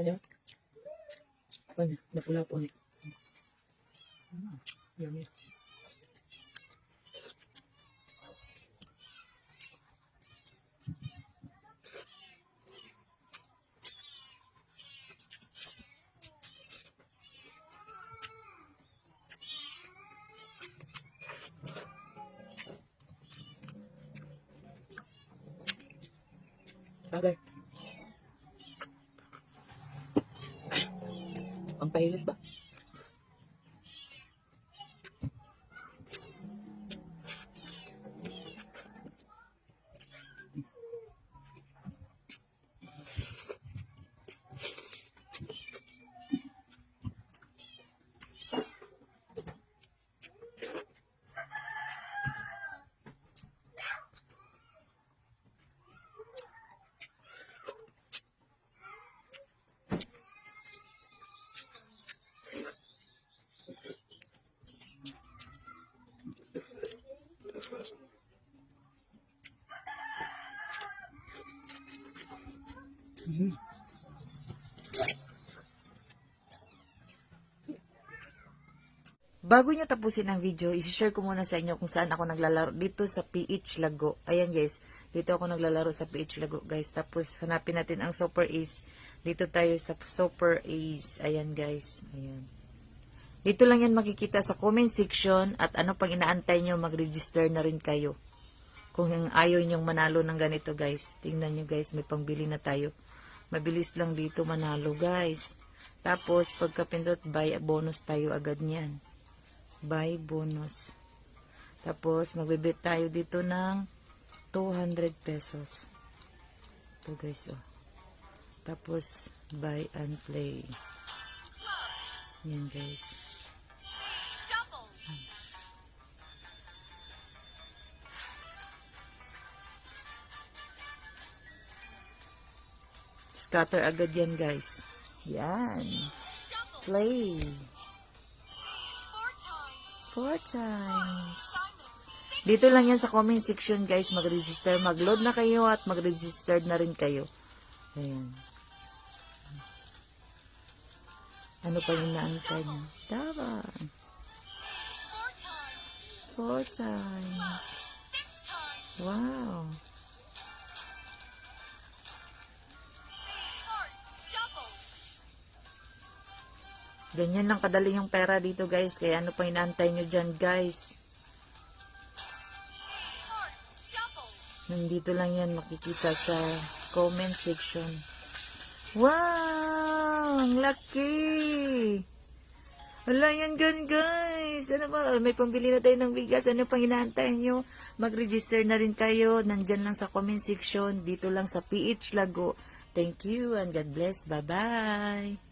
Kanya? Kanya, napula po niya. Yummy. Bagay. Ang pahilis ba? Bago nyo tapusin ang video, isi-share ko muna sa inyo kung saan ako naglalaro dito sa PH Lago. Ayan guys, dito ako naglalaro sa PH Lago guys. Tapos hanapin natin ang Super Ace. Dito tayo sa Super Ace. Ayan guys, ayan. Dito lang yan makikita sa comment section at ano pang inaantay nyo, mag-register na rin kayo. Kung ayaw nyong manalo ng ganito guys, tingnan nyo guys, may pangbili na tayo. Mabilis lang dito manalo guys. Tapos pagkapindot buy, bonus tayo agad niyan. Buy bonus. Tapos magbibit tayo dito ng 200 pesos. Ito guys oh. Tapos buy and play. Yan guys. Scatter agad yan guys. Yan. Play. 4 times. Dito lang yan sa comment section guys, mag-register. Mag-load na kayo at mag-register na rin kayo. Ayan. Ano pa yung naantay nyo? Tama. 4 times. Wow. Ganyan lang kadali yung pera dito guys. Kaya ano pa inaantay nyo dyan guys. Nandito lang yan makikita sa comment section. Wow! Ang laki! Wala yan guys. Ano ba? May pambili na tayo ng bigas. Ano pang inaantay nyo? Mag-register na rin kayo. Nandyan lang sa comment section. Dito lang sa PH Lago. Thank you and God bless. Bye-bye!